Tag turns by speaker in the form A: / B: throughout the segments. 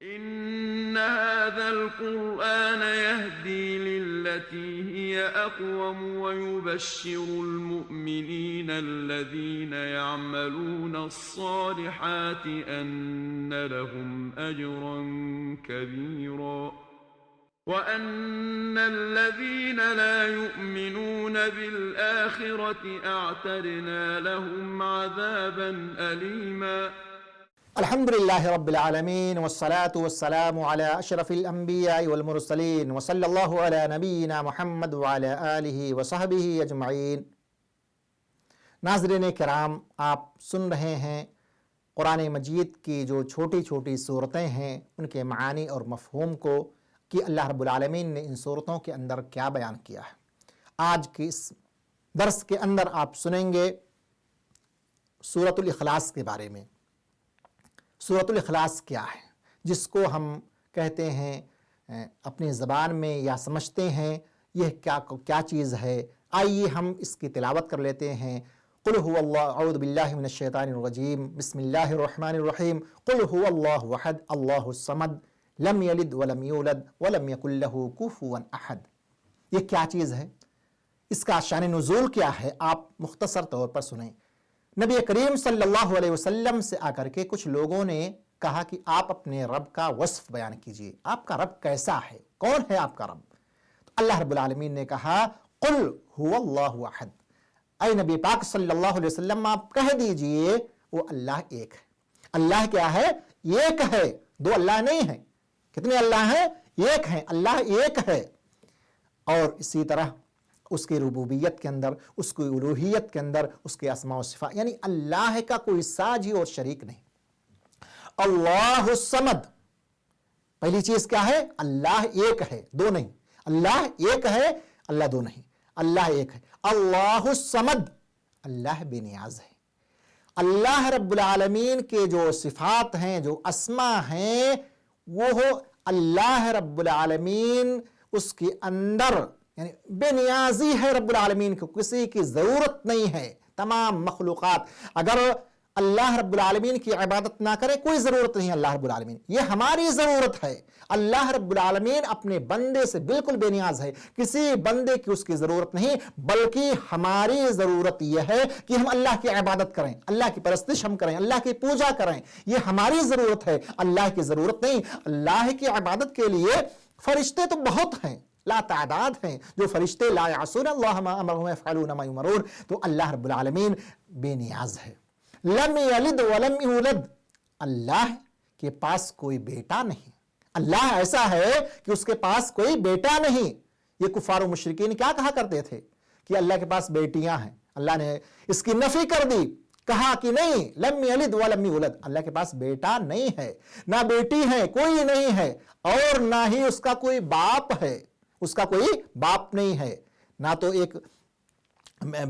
A: إن هذا القرآن يهدي للتي هي أقوم ويبشر المؤمنين الذين يعملون الصالحات أن لهم أجرا كبيرا وأن الذين لا يؤمنون بالآخرة أعتدنا لهم عذابا أليما
B: الحمدللہ رب العالمین والصلاة والسلام علی اشرف الانبیاء والمرسلین وصلی اللہ علی نبینا محمد وعلی آلہ وصحبہ اجمعین۔ ناظرین کرام، آپ سن رہے ہیں قرآن مجید کی جو چھوٹی چھوٹی صورتیں ہیں ان کے معانی اور مفہوم کو کہ اللہ رب العالمین نے ان صورتوں کے اندر کیا بیان کیا ہے۔ آج کے اس درس کے اندر آپ سنیں گے سورۃ الاخلاص کے بارے میں۔ سورۃ الاخلاص کیا ہے، جس کو ہم کہتے ہیں اپنی زبان میں یا سمجھتے ہیں یہ کیا چیز ہے۔ آئیے ہم اس کی تلاوت کر لیتے ہیں۔ قل هو اللہ، اعوذ باللہ من الشیطان الرجیم، بسم اللہ الرحمن الرحیم۔ قل هو اللہ احد اللہ الصمد لم یلد ولم یولد ولم یکن لہ کفوا احد۔ یہ کیا چیز ہے، اس کا شان نزول کیا ہے، آپ مختصر طور پر سنیں۔ نبی کریم صلی اللہ علیہ وسلم سے آ کر کے کچھ لوگوں نے کہا کہ آپ اپنے رب کا وصف بیان کیجئے، آپ کا رب کیسا ہے، کون ہے آپ کا رب؟ تو اللہ رب العالمین نے کہا قل هو اللہ احد، اے نبی پاک صلی اللہ علیہ وسلم آپ کہہ دیجئے وہ اللہ ایک ہے۔ اللہ کیا ہے؟ ایک ہے، دو اللہ نہیں ہیں۔ کتنے اللہ ہیں؟ ایک ہیں، اللہ ایک ہے۔ اور اسی طرح اس کی ربوبیت کے اندر، اس کی الوہیت کے اندر، اس کے اسماء و صفات، یعنی اللہ کا کوئی ساجی اور شریک نہیں۔ اللہ الصمد، پہلی چیز کیا ہے؟ اللہ ایک ہے، دو نہیں۔ اللہ ایک ہے، اللہ دو نہیں، اللہ ایک ہے۔ اللہ الصمد، اللہ بے نیاز ہے۔ اللہ رب العالمین کے جو صفات ہیں، جو اسماء ہیں، وہ اللہ رب العالمین اس کے اندر یعنی بے نیازی ہے۔ رب العالمین کو کسی کی ضرورت نہیں ہے۔ تمام مخلوقات اگر اللہ رب العالمین کی عبادت نہ کرے، کوئی ضرورت نہیں ہے اللہ رب العالمین، یہ ہماری ضرورت ہے۔ اللہ رب العالمین اپنے بندے سے بالکل بے نیاز ہے، کسی بندے کی اس کی ضرورت نہیں، بلکہ ہماری ضرورت یہ ہے کہ ہم اللہ کی عبادت کریں، اللہ کی پرستش ہم کریں، اللہ کی پوجا کریں، یہ ہماری ضرورت ہے، اللہ کی ضرورت نہیں۔ اللہ کی عبادت کے لیے فرشتے تو بہت ہیں، لا تعداد ہیں، جو فرشتے لا یعصون اللہ ما امرهم ویفعلون ما یؤمرون۔ تو اللہ رب العالمین بے نیاز ہے۔ لم یلد ولم یولد، اللہ کے پاس کوئی بیٹا نہیں۔ اللہ ایسا ہے کہ اس کے پاس کوئی بیٹا نہیں۔ یہ کفار و مشرکین کیا کہا کرتے تھے کہ اللہ کے پاس بیٹیاں ہیں، اللہ نے اس کی نفی کر دی، کہا کہ نہیں، لم یلد ولم یولد، اللہ کے پاس بیٹا نہیں ہے، نہ بیٹی ہے، کوئی نہیں ہے، اور نہ ہی اس کا کوئی باپ ہے، اس کا کوئی باپ نہیں ہے، نہ تو ایک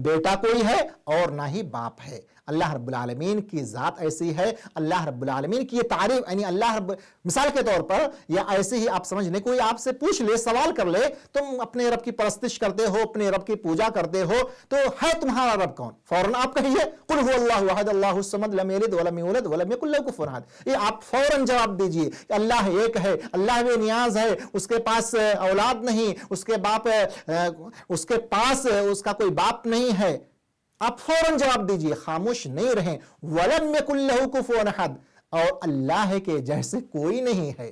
B: بیٹا کوئی ہے اور نہ ہی باپ ہے۔ اللہ رب العالمین کی ذات ایسی ہے، اللہ رب العالمین کی یہ تعریف، یعنی اللہ رب، مثال کے طور پر یا ایسے ہی آپ سمجھ لیں، کوئی آپ سے پوچھ لے، سوال کر لے، تم اپنے رب کی پرستش کرتے ہو، اپنے رب کی پوجا کرتے ہو، تو ہے تمہارا رب کون؟ فوراً آپ کہیے قل هو اللہ احد اللہ الصمد لم یلد ولم یولد ولم یکن لہ کفوا احد۔ یہ آپ فوراً جواب دیجئے کہ اللہ ایک ہے، اللہ بے نیاز ہے، اس کے پاس اولاد نہیں، اس کے پاس اس کا کوئی باپ نہیں ہے۔ آپ فوراً جواب دیجئے، خاموش نہیں رہیں۔ وَلَمْ يَكُنْ لَهُ كُفُوًا أَحَدٌ، اور اللہ کے جیسے کوئی نہیں ہے۔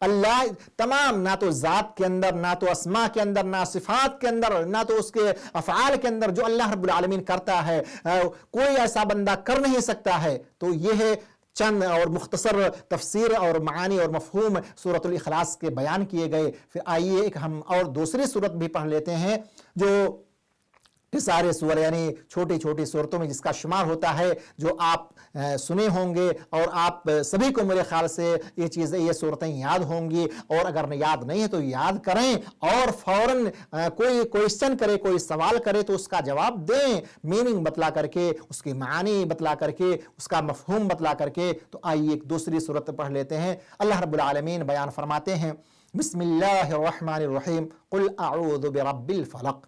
B: اللہ تمام، نہ تو ذات کے اندر، نہ تو اسماء کے اندر، نہ صفات کے اندر، نہ تو اس کے افعال کے اندر جو اللہ رب العالمین کرتا ہے کوئی ایسا بندہ کر نہیں سکتا ہے۔ تو یہ ہے چند اور مختصر تفسیر اور معانی اور مفہوم سورۃ الاخلاص کے بیان کیے گئے۔ پھر آئیے ایک ہم اور دوسری سورت بھی پڑھ لیتے ہیں جو سارے سور یعنی چھوٹی چھوٹی صورتوں میں جس کا شمار ہوتا ہے، جو آپ سنے ہوں گے، اور آپ سبھی کو میرے خیال سے یہ چیزیں، یہ صورتیں یاد ہوں گی، اور اگر یاد نہیں ہے تو یاد کریں، اور فوراً کوئی کوئسچن کرے، کوئی سوال کرے تو اس کا جواب دیں، میننگ بتلا کر کے، اس کی معانی بتلا کر کے، اس کا مفہوم بتلا کر کے۔ تو آئیے ایک دوسری صورت پڑھ لیتے ہیں۔ اللہ رب العالمین بیان فرماتے ہیں، بسم اللہ الرحمن الرحیم، قل اعوذ برب الفلق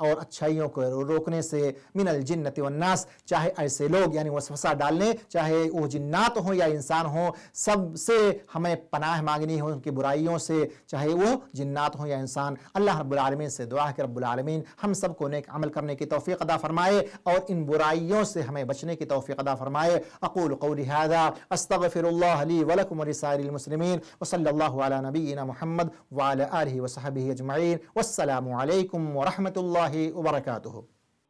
B: اور اچھائیوں کو روکنے سے، من الجنت والناس، چاہے ایسے لوگ یعنی وسوسہ ڈالنے، چاہے وہ جنات ہوں یا انسان ہوں، سب سے ہمیں پناہ مانگنی ہو ان کی برائیوں سے، چاہے وہ جنات ہوں یا انسان۔ اللہ رب العالمین سے دعا ہے کہ رب العالمین ہم سب کو نیک عمل کرنے کی توفیق عطا فرمائے اور ان برائیوں سے ہمیں بچنے کی توفیق عطا فرمائے۔ اقول قولی ھذا استغفر اللہ لی ولکم ولسائر المسلمین وصلی اللہ علی نبینا محمد وعلی آلہ وصحبہ اجمعین، والسلام علیکم ورحمۃ اللہ وبرکاتہ۔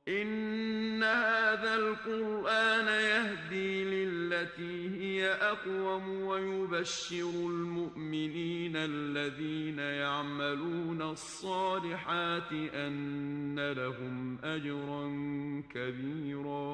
A: إن هذا القرآن يهدي للتي هي أقوم ويبشر المؤمنين الذين يعملون الصالحات أن لهم أجرا كبيرا